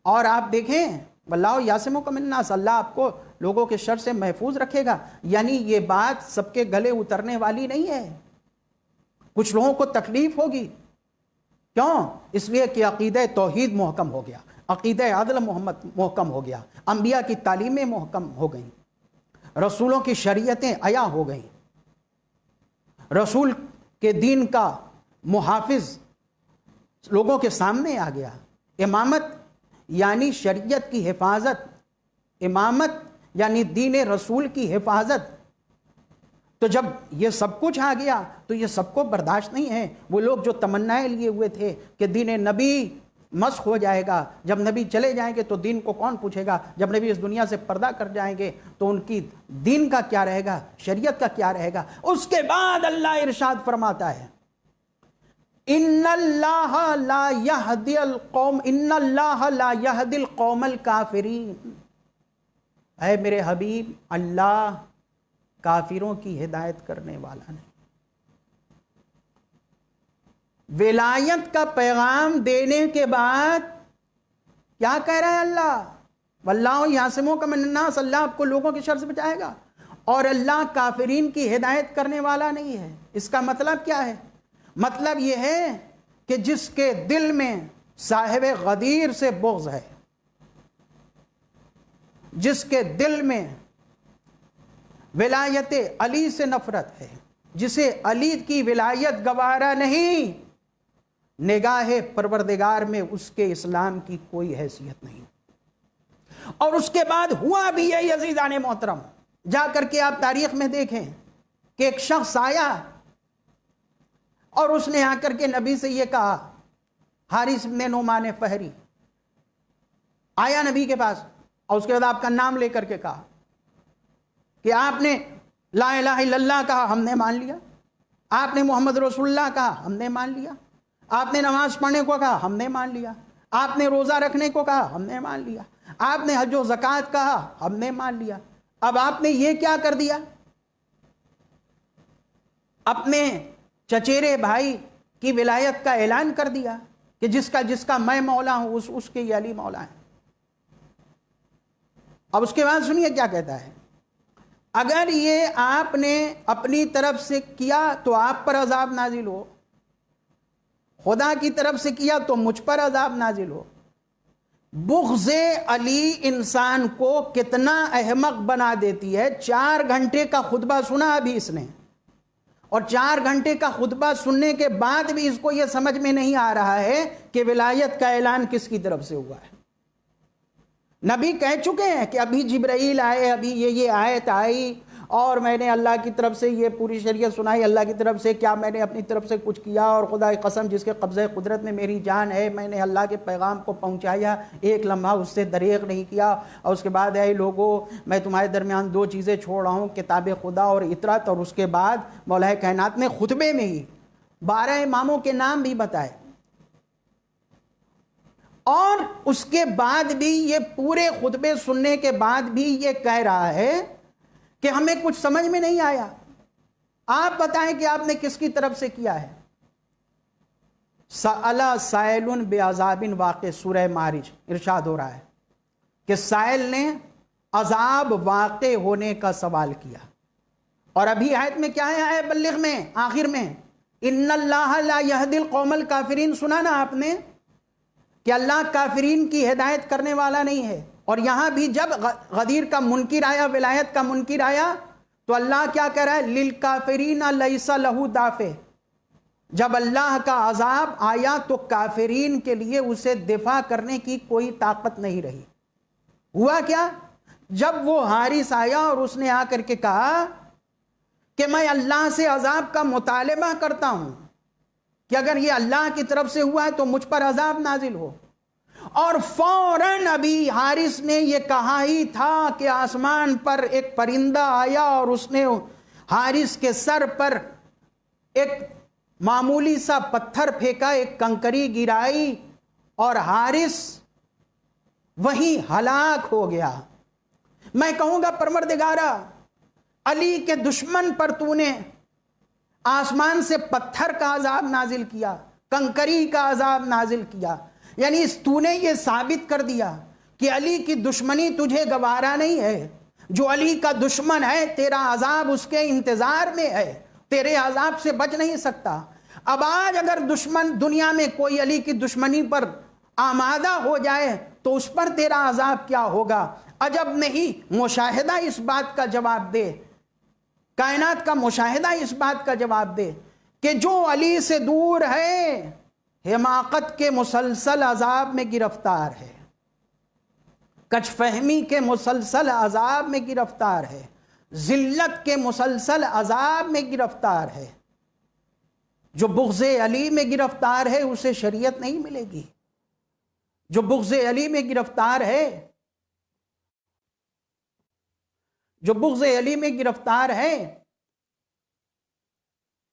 اور آپ دیکھیں واللہ یعصمک من الناس، اللہ آپ کو لوگوں کے شر سے محفوظ رکھے گا. یعنی یہ بات سب کے گلے اترنے والی نہیں ہے. کچھ لوگوں کو تکلیف ہوگی. کیوں؟ اس لیے کہ عقیدہ توحید محکم ہو گیا، عقیدہ عدل محکم ہو گیا، انبیاء کی تعلیمیں محکم ہو گئیں، رسولوں کی شریعتیں عیا ہو گئیں، رسول کے دین کا محافظ لوگوں کے سامنے آ گیا. امامت یعنی شریعت کی حفاظت، امامت یعنی دین رسول کی حفاظت. تو جب یہ سب کچھ آ گیا تو یہ سب کو برداشت نہیں ہے. وہ لوگ جو تمنائیں لیے ہوئے تھے کہ دین نبی مسخ ہو جائے گا، جب نبی چلے جائیں گے تو دین کو کون پوچھے گا، جب نبی اس دنیا سے پردہ کر جائیں گے تو ان کی دین کا کیا رہے گا، شریعت کا کیا رہے گا. اس کے بعد اللہ ارشاد فرماتا ہے ان اللہ لا یہدی القوم الکافرین. اے میرے حبیب، اللہ کافروں کی ہدایت کرنے والا نہیں. ولایت کا پیغام دینے کے بعد کیا کہہ رہا ہے اللہ؟ واللہ یعصمک من الناس، اللہ آپ کو لوگوں کے شر سے بچائے گا، اور اللہ کافرین کی ہدایت کرنے والا نہیں ہے. اس کا مطلب کیا ہے؟ مطلب یہ ہے کہ جس کے دل میں صاحب غدیر سے بغض ہے، جس کے دل میں ولایت علی سے نفرت ہے، جسے علی کی ولایت گوارا نہیں، نگاہ پروردگار میں اس کے اسلام کی کوئی حیثیت نہیں. اور اس کے بعد ہوا بھی یہی عزیزان محترم، جا کر کے آپ تاریخ میں دیکھیں کہ ایک شخص آیا اور اس نے آ کر کے نبی سے یہ کہا، حارث بن نعمان فہری آیا نبی کے پاس اور اس کے بعد آپ کا نام لے کر کے کہا کہ آپ نے لا الہ الا اللہ کہا، ہم نے مان لیا. آپ نے محمد رسول اللہ کہا، ہم نے مان لیا. آپ نے نماز پڑھنے کو کہا، ہم نے مان لیا. آپ نے روزہ رکھنے کو کہا، ہم نے مان لیا. آپ نے حج و زکوٰۃ کہا، ہم نے مان لیا. اب آپ نے یہ کیا کر دیا؟ اپنے چچیرے بھائی کی ولایت کا اعلان کر دیا کہ جس کا میں مولا ہوں اس کے یہ علی مولا ہے. اب اس کے بعد سنیے کیا کہتا ہے، اگر یہ آپ نے اپنی طرف سے کیا تو آپ پر عذاب نازل ہو، خدا کی طرف سے کیا تو مجھ پر عذاب نازل ہو. بغض علی انسان کو کتنا احمق بنا دیتی ہے. 4 گھنٹے کا خطبہ سنا ابھی اس نے، اور 4 گھنٹے کا خطبہ سننے کے بعد بھی اس کو یہ سمجھ میں نہیں آ رہا ہے کہ ولایت کا اعلان کس کی طرف سے ہوا ہے. نبی کہہ چکے ہیں کہ ابھی جبرائیل آئے، ابھی یہ آیت آئی اور میں نے اللہ کی طرف سے یہ پوری شریعت سنائی. اللہ کی طرف سے کیا میں نے اپنی طرف سے کچھ کیا؟ اور خدا کی قسم جس کے قبضہ قدرت میں میری جان ہے، میں نے اللہ کے پیغام کو پہنچایا، ایک لمحہ اس سے دریغ نہیں کیا. اور اس کے بعد اے لوگو، میں تمہارے درمیان 2 چیزیں چھوڑ رہا ہوں، کتاب خدا اور اطرت. اور اس کے بعد مولا کائنات نے خطبے میں ہی 12 اماموں کے نام بھی بتائے. اور اس کے بعد بھی یہ پورے خطبے سننے کے بعد بھی یہ کہہ رہا ہے کہ ہمیں کچھ سمجھ میں نہیں آیا. آپ بتائیں کہ آپ نے کس کی طرف سے کیا ہے؟ سأل سائل بعذاب واقع، سورہ معارج ارشاد ہو رہا ہے کہ سائل نے عذاب واقع ہونے کا سوال کیا. اور ابھی آیت میں کیا ہے؟ آیت بلغ میں آخر میں ان اللہ لا یہدی القوم الکافرین، سنا نا آپ نے کہ اللہ کافرین کی ہدایت کرنے والا نہیں ہے. اور یہاں بھی جب غدیر کا منکر آیا، ولایت کا منکر آیا، تو اللہ کیا کہہ رہا ہے؟ للکافرین لیس لہ دافع. جب اللہ کا عذاب آیا تو کافرین کے لیے اسے دفاع کرنے کی کوئی طاقت نہیں رہی. ہوا کیا؟ جب وہ حارث آیا اور اس نے آ کر کے کہا کہ میں اللہ سے عذاب کا مطالبہ کرتا ہوں کہ اگر یہ اللہ کی طرف سے ہوا ہے تو مجھ پر عذاب نازل ہو. اور فوراً ابھی حارث نے یہ کہا ہی تھا کہ آسمان پر ایک پرندہ آیا اور اس نے حارث کے سر پر ایک معمولی سا پتھر پھینکا، ایک کنکری گرائی اور حارث وہیں ہلاک ہو گیا. میں کہوں گا پروردگارا، علی کے دشمن پر تو نے آسمان سے پتھر کا عذاب نازل کیا، کنکری کا عذاب نازل کیا. یعنی تو نے یہ ثابت کر دیا کہ علی کی دشمنی تجھے گوارا نہیں ہے. جو علی کا دشمن ہے تیرا عذاب اس کے انتظار میں ہے، تیرے عذاب سے بچ نہیں سکتا. اب آج اگر دشمن دنیا میں کوئی علی کی دشمنی پر آمادہ ہو جائے تو اس پر تیرا عذاب کیا ہوگا؟ عجب نہیں، مشاہدہ اس بات کا جواب دے، کائنات کا مشاہدہ اس بات کا جواب دے کہ جو علی سے دور ہے حماقت کے مسلسل عذاب میں گرفتار ہے، کچھ فہمی کے مسلسل عذاب میں گرفتار ہے، ذلت کے مسلسل عذاب میں گرفتار ہے. جو بغض علی میں گرفتار ہے اسے شریعت نہیں ملے گی. جو بغض علی میں گرفتار ہے، جو بغض علی میں گرفتار ہے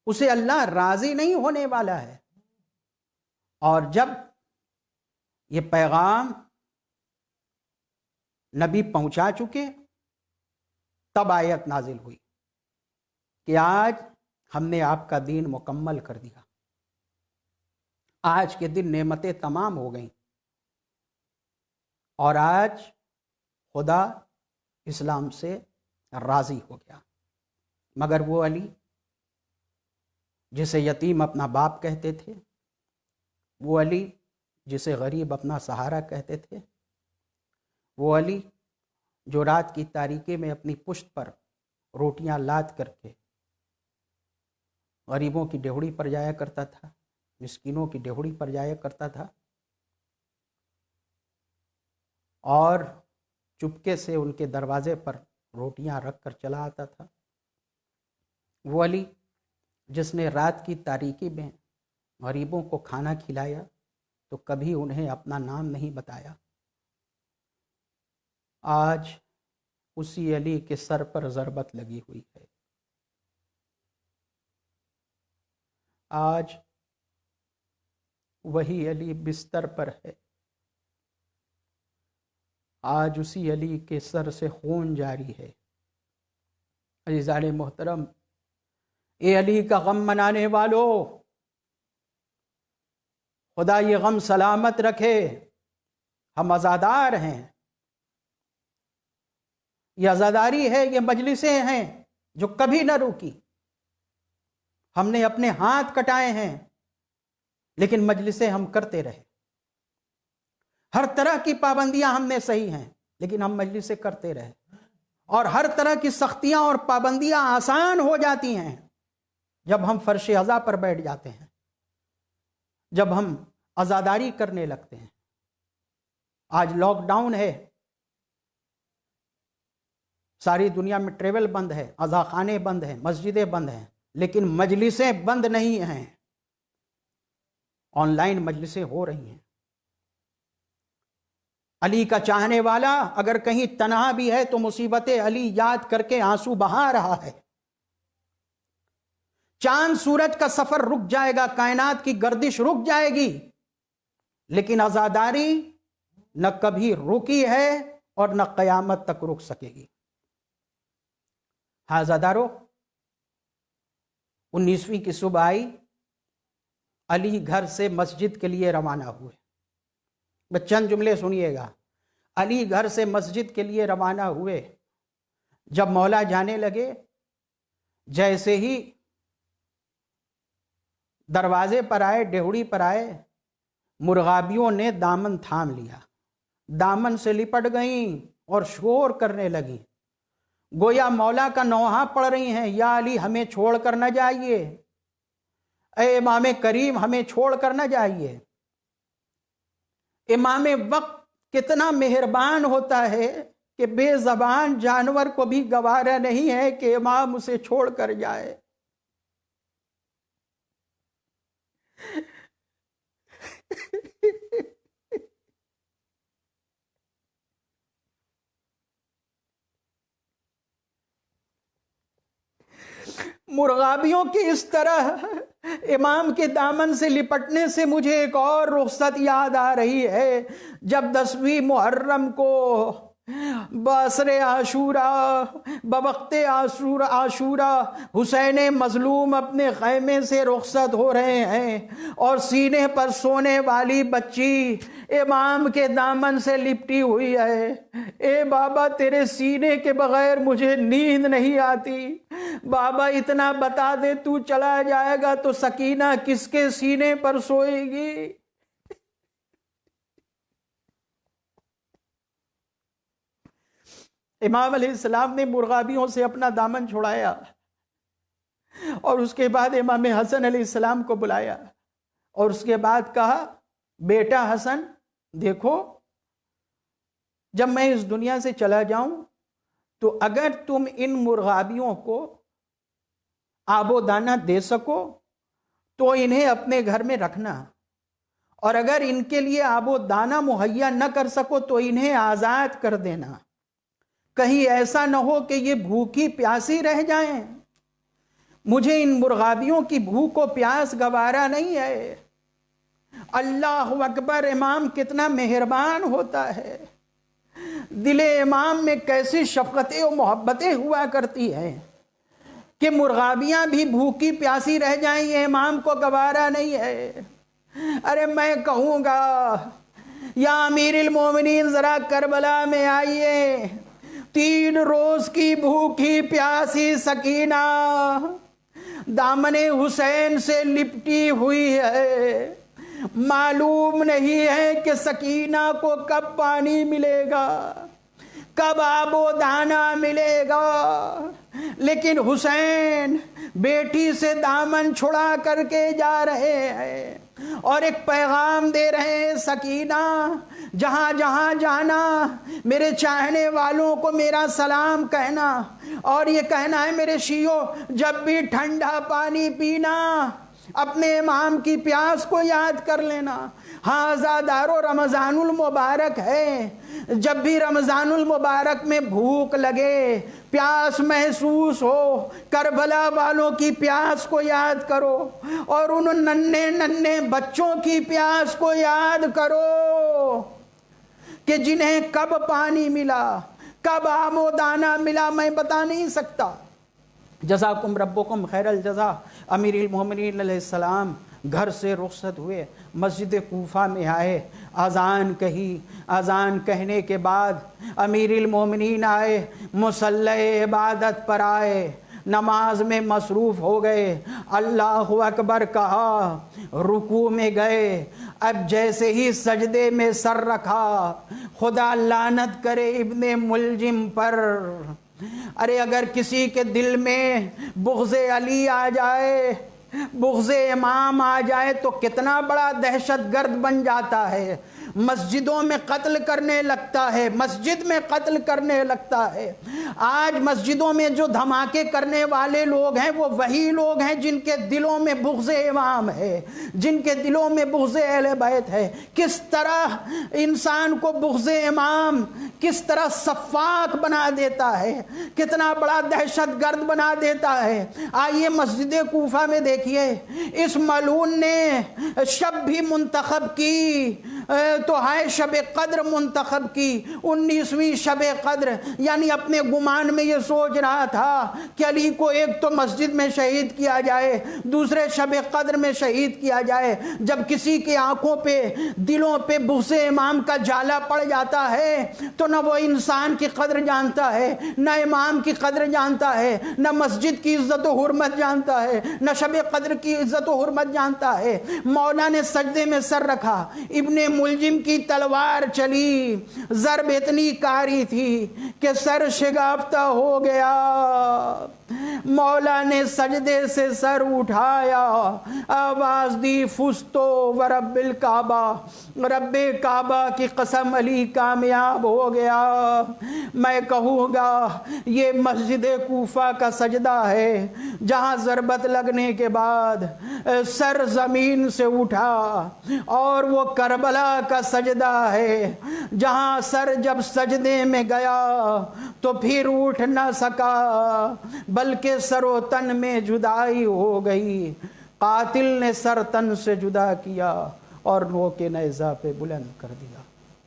اسے اللہ راضی نہیں ہونے والا ہے. اور جب یہ پیغام نبی پہنچا چکے تب آیت نازل ہوئی کہ آج ہم نے آپ کا دین مکمل کر دیا. آج کے دن نعمتیں تمام ہو گئیں اور آج خدا اسلام سے راضی ہو گیا. مگر وہ علی جسے یتیم اپنا باپ کہتے تھے، وہ علی جسے غریب اپنا سہارا کہتے تھے، وہ علی جو رات کی تاریکی میں اپنی پشت پر روٹیاں لاد کر کے غریبوں کی ڈیہڑی پر جایا کرتا تھا، مسکینوں کی ڈیہڑی پر جایا کرتا تھا اور چپکے سے ان کے دروازے پر روٹیاں رکھ کر چلا آتا تھا۔ وہ علی جس نے رات کی تاریکی میں غریبوں کو کھانا کھلایا تو کبھی انہیں اپنا نام نہیں بتایا۔ آج اسی علی کے سر پر ضربت لگی ہوئی ہے۔ آج وہی علی بستر پر ہے۔ آج اسی علی کے سر سے خون جاری ہے۔ عزیزان محترم، اے علی کا غم منانے والو، خدا یہ غم سلامت رکھے، ہم عزادار ہیں۔ یہ عزاداری ہے، یہ مجلسیں ہیں جو کبھی نہ رکی۔ ہم نے اپنے ہاتھ کٹائے ہیں لیکن مجلسیں ہم کرتے رہے۔ ہر طرح کی پابندیاں ہم نے سہی ہیں لیکن ہم مجلسیں کرتے رہے، اور ہر طرح کی سختیاں اور پابندیاں آسان ہو جاتی ہیں جب ہم فرش عزا پر بیٹھ جاتے ہیں، جب ہم عزاداری کرنے لگتے ہیں۔ آج لاک ڈاؤن ہے، ساری دنیا میں ٹریول بند ہے، عزا خانے بند ہیں، مسجدیں بند ہیں، لیکن مجلسیں بند نہیں ہیں۔ آن لائن مجلسیں ہو رہی ہیں۔ علی کا چاہنے والا اگر کہیں تنہا بھی ہے تو مصیبت علی یاد کر کے آنسو بہا رہا ہے۔ چاند سورج کا سفر رک جائے گا، کائنات کی گردش رک جائے گی، لیکن عزاداری نہ کبھی رکی ہے اور نہ قیامت تک رک سکے گی۔ ہاں عزادارو، 19ویں کی صبح آئی، علی گھر سے مسجد کے لیے روانہ ہوئے۔ بس چند جملے سنیے گا۔ علی گھر سے مسجد کے لیے روانہ ہوئے۔ جب مولا جانے لگے، جیسے ہی دروازے پر آئے، ڈیہڑی پر آئے، مرغابیوں نے دامن تھام لیا، دامن سے لپٹ گئیں اور شور کرنے لگیں، گویا مولا کا نوحہ پڑھ رہی ہیں، یا علی ہمیں چھوڑ کر نہ جائیے، اے امام کریم ہمیں چھوڑ کر نہ جائیے۔ امام وقت کتنا مہربان ہوتا ہے کہ بے زبان جانور کو بھی گوارا نہیں ہے کہ امام اسے چھوڑ کر جائے۔ مرغابیوں کی اس طرح امام کے دامن سے لپٹنے سے مجھے ایک اور رخصت یاد آ رہی ہے۔ جب 10ویں محرم کو بعصر عاشورہ، بوقت عاشورہ حسین مظلوم اپنے خیمے سے رخصت ہو رہے ہیں اور سینے پر سونے والی بچی امام کے دامن سے لپٹی ہوئی ہے۔ اے بابا، تیرے سینے کے بغیر مجھے نیند نہیں آتی، بابا اتنا بتا دے، تو چلا جائے گا تو سکینہ کس کے سینے پر سوئے گی؟ امام علیہ السلام نے مرغابیوں سے اپنا دامن چھڑایا اور اس کے بعد امام حسن علیہ السلام کو بلایا اور اس کے بعد کہا، بیٹا حسن دیکھو، جب میں اس دنیا سے چلا جاؤں تو اگر تم ان مرغابیوں کو آب و دانہ دے سکو تو انہیں اپنے گھر میں رکھنا، اور اگر ان کے لیے آب و دانہ مہیا نہ کر سکو تو انہیں آزاد کر دینا، کہیں ایسا نہ ہو کہ یہ بھوکی پیاسی رہ جائیں۔ مجھے ان مرغابیوں کی بھوک و پیاس گوارا نہیں ہے۔ اللہ اکبر، امام کتنا مہربان ہوتا ہے۔ دل امام میں کیسی شفقتیں و محبتیں ہوا کرتی ہیں کہ مرغابیاں بھی بھوکی پیاسی رہ جائیں، یہ امام کو گوارا نہیں ہے۔ ارے میں کہوں گا، یا امیر المومنین ذرا کربلا میں آئیے، 3 روز کی بھوکی پیاسی سکینہ دامن حسین سے لپٹی ہوئی ہے، معلوم نہیں ہے کہ سکینہ کو کب پانی ملے گا، کب آب و دانہ ملے گا، لیکن حسین بیٹی سے دامن چھڑا کر کے جا رہے ہیں۔ اور ایک پیغام دے رہے ہیں سکینہ، جہاں جہاں جانا میرے چاہنے والوں کو میرا سلام کہنا، اور یہ کہنا ہے میرے شیعوں جب بھی ٹھنڈا پانی پینا اپنے امام کی پیاس کو یاد کر لینا۔ ہاں عزادارو رمضان المبارک ہے، جب بھی رمضان المبارک میں بھوک لگے، پیاس محسوس ہو، کربلا والوں کی پیاس کو یاد کرو، اور ان ننھے ننھے بچوں کی پیاس کو یاد کرو کہ جنہیں کب پانی ملا، کب آم و دانہ ملا میں بتا نہیں سکتا۔ جزاکم ربکم خیر الجزا۔ امیر المومنین علیہ السلام گھر سے رخصت ہوئے، مسجد کوفہ میں آئے، اذان کہی، اذان کہنے کے بعد امیر المومنین آئے، مصلی عبادت پر آئے، نماز میں مصروف ہو گئے، اللہ اکبر کہا، رکوع میں گئے، اب جیسے ہی سجدے میں سر رکھا، خدا لعنت کرے ابن ملجم پر۔ ارے اگر کسی کے دل میں بغض علی آ جائے، بغض امام آ جائے تو کتنا بڑا دہشت گرد بن جاتا ہے، مسجدوں میں قتل کرنے لگتا ہے، مسجد میں قتل کرنے لگتا ہے۔ آج مسجدوں میں جو دھماکے کرنے والے لوگ ہیں وہ وہی لوگ ہیں جن کے دلوں میں بغض امام ہے، جن کے دلوں میں بغض اہل بیت ہے۔ کس طرح انسان کو بغض امام کس طرح صفاق بنا دیتا ہے، کتنا بڑا دہشت گرد بنا دیتا ہے۔ آئیے مسجد کوفہ میں دیکھیے، اس ملعون نے شب بھی منتخب کی تو ہے شب قدر منتخب کی، 19ویں شب قدر، یعنی اپنے گمان میں یہ سوچ رہا تھا کہ علی کو ایک تو مسجد میں شہید کیا جائے، دوسرے شب قدر میں شہید کیا جائے۔ جب کسی کی آنکھوں پہ، دلوں پہ بغض امام کا جالا پڑ جاتا ہے تو نہ وہ انسان کی قدر جانتا ہے، نہ امام کی قدر جانتا ہے، نہ مسجد کی عزت و حرمت جانتا ہے، نہ شب قدر کی عزت و حرمت جانتا ہے۔ مولا نے سجدے میں سر رکھا، ابن ملجم کی تلوار چلی، ضرب اتنی کاری تھی کہ سر شگافتہ ہو گیا۔ مولا نے سجدے سے سر اٹھایا، آواز دی فستو ورب الکعبہ، رب کعبہ کی قسم علی کامیاب ہو گیا۔ میں کہوں گا یہ مسجد کوفہ کا سجدہ ہے جہاں ضربت لگنے کے بعد سر زمین سے اٹھا، اور وہ کربلا کا سجدہ ہے جہاں سر جب سجدے میں گیا تو پھر اٹھ نہ سکا، بلکہ سر و تن میں جدائی ہو گئی۔ قاتل نے سر تن سے جدا کیا اور نو کے نیزہ پہ بلند کر دیا۔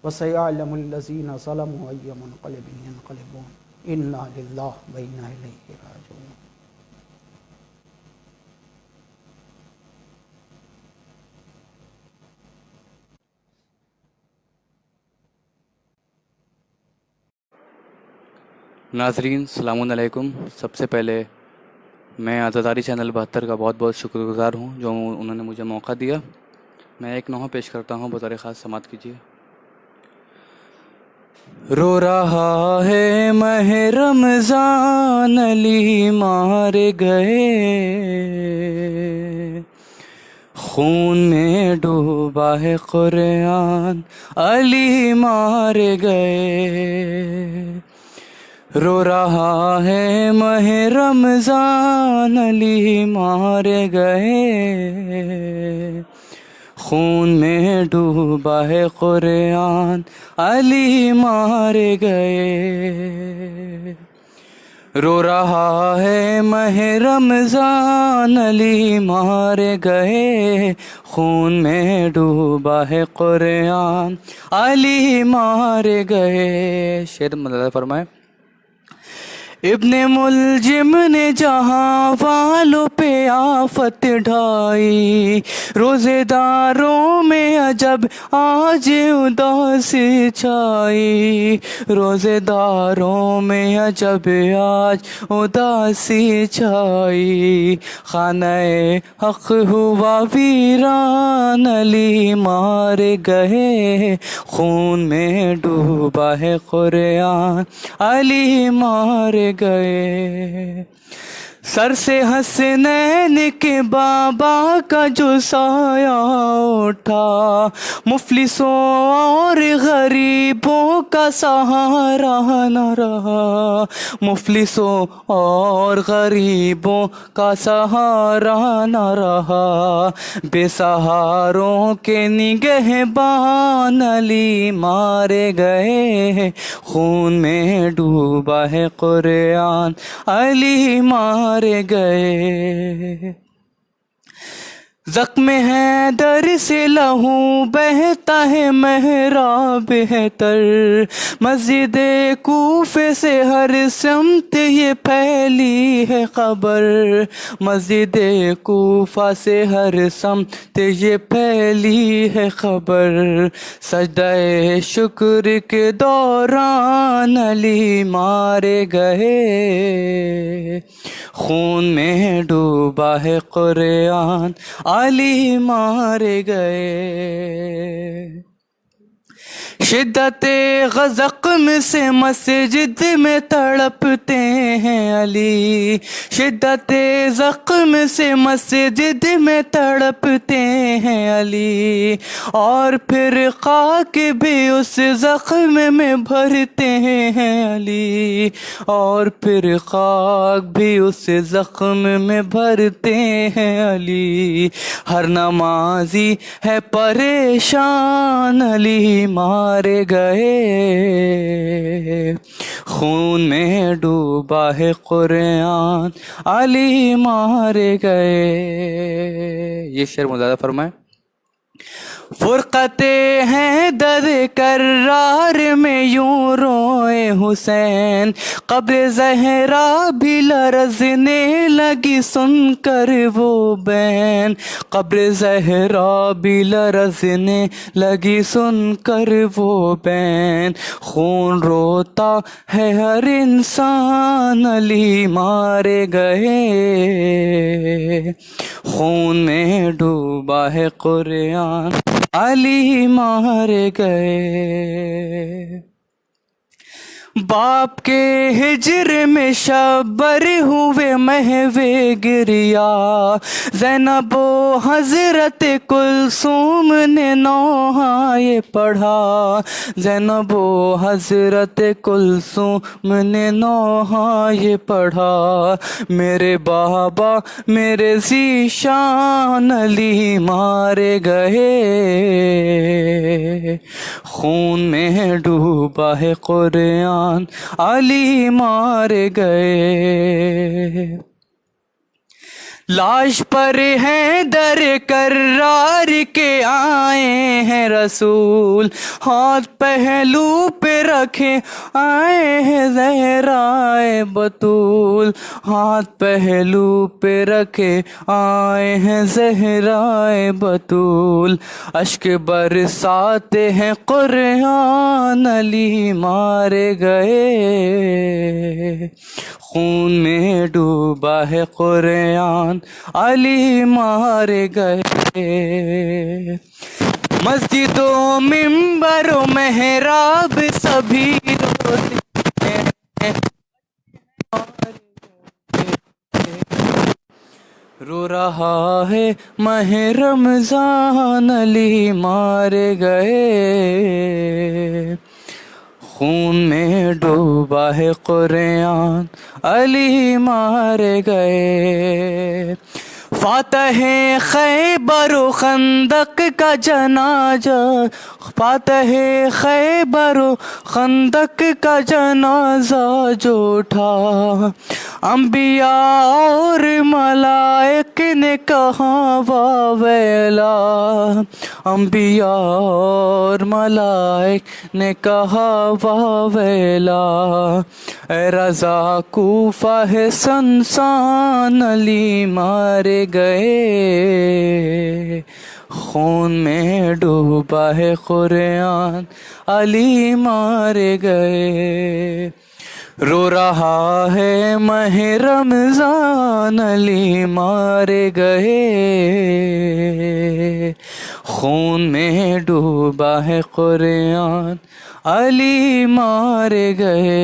وَسَيَعْلَمُ الَّذِينَ ظَلَمُوا أَيَّ مُنقَلِبٍ يَنقَلِبُونَ إِنَّا لِلَّهِ وَإِنَّا إِلَيْهِ رَاجِعُونَ۔ ناظرین السلام علیکم۔ سب سے پہلے میں عزاداری چینل 72 کا بہت بہت شکر گزار ہوں جو انہوں نے مجھے موقع دیا۔ میں ایک نوحہ پیش کرتا ہوں، بطور خاص سماعت کیجیے۔ رو رہا ہے ماہ رمضان، علی مارے گئے، خون میں ڈوبا ہے قرآن، علی مارے گئے۔ رو رہا ہے ماہ رمضان، علی مارے گئے، خون میں ڈوبا ہے قرآن، علی مارے گئے۔ رو رہا ہے ماہ رمضان، علی مارے گئے، خون میں ڈوبا ہے قرآن، علی مارے گئے۔ شعر مدد فرمائے۔ ابن ملجم نے جہاں والوں پہ آفت ڈھائی، روزے داروں میں عجب آج اداسی چھائی، روزے داروں میں عجب آج اداسی چھائی، خانہ حق ہوا ویران، علی مارے گئے، خون میں ڈوبا ہے قرآن، علی مارے گئے۔ سر سے حسنین کے بابا کا جو سایہ اٹھا، مفلسوں اور غریبوں کا سہارا نہ رہا، مفلسوں اور غریبوں کا سہارا نہ رہا، بے سہاروں کے نگہبان علی مارے گئے، خون میں ڈوبا ہے قرآن علی مارے گئے، زخم حیدر سے لہو بہتا ہے محراب بہتر، مسجد کوفے سے ہر سمت یہ پھیلی ہے خبر، مسجد کوفہ سے ہر سمت یہ پھیلی ہے خبر، سجدہ شکر کے دوران علی مارے گئے، خون میں ڈوبا ہے قرآن علی مارے گئے، شدت غزقم سے مسجد میں تڑپتے ہیں علی، شدت زخم سے مسجد میں تڑپتے ہیں علی، اور پھر خاک بھی اس زخم میں بھرتے ہیں علی، اور پھر خاک بھی اس زخم میں بھرتے ہیں علی، ہر نمازی ہے پریشان علی مارے گئے، خون میں ڈوبا ہے قرآن علی مارے گئے۔ یہ شعر مزادہ فرمائے۔ فرقت حیدر کرار میں یوں روئے حسین، قبر زہرا بھی لرزنے لگی سن کر وہ بین، قبر زہرا بھی لرزنے لگی سن کر وہ بین، خون روتا ہے ہر انسان علی مارے گئے، خون میں ڈوبا ہے قرآن علی مارے گئے، باپ کے ہجر میں شبر ہوئے محوے گریا، زینب و حضرت کلثوم نے نوحہ یہ پڑھا، زینب و حضرت کلثوم نے نوحہ یہ پڑھا، میرے بابا میرے ذیشان علی مارے گئے، خون میں ڈوبا ہے قرآن علی مارے گئے، لاش پر حیدر کرار کے آئے ہیں رسول، ہاتھ پہلو پہ رکھے آئے ہیں زہرائے بطول، ہاتھ پہلو پہ رکھے آئے ہیں زہرائے بطول، اشک برساتے ہیں قرآن علی مارے گئے، خون میں ڈوبا ہے قرآن علی مارے گئے، مسجد و منبر و محراب سبھی روتے ہیں، رو رہا ہے ماہ رمضان علی مارے گئے، خون میں ڈوبا ہے قرآن علی مارے گئے، فاتح خیبر و خندق کا جنازہ، فاتح خیبر و خندق کا جنازہ جو اٹھا، انبیاء اور ملائک نے کہا واہ ویلا، انبیاء اور ملائک نے کہا واہ ویلا، اے رضا کوفہ ہے سنسان علی مارے گئے، خون میں ڈوبا ہے قرآن علی مارے گئے، رو رہا ہے ماہ رمضان علی مارے گئے، خون میں ڈوبا ہے قرآن علی مارے گئے۔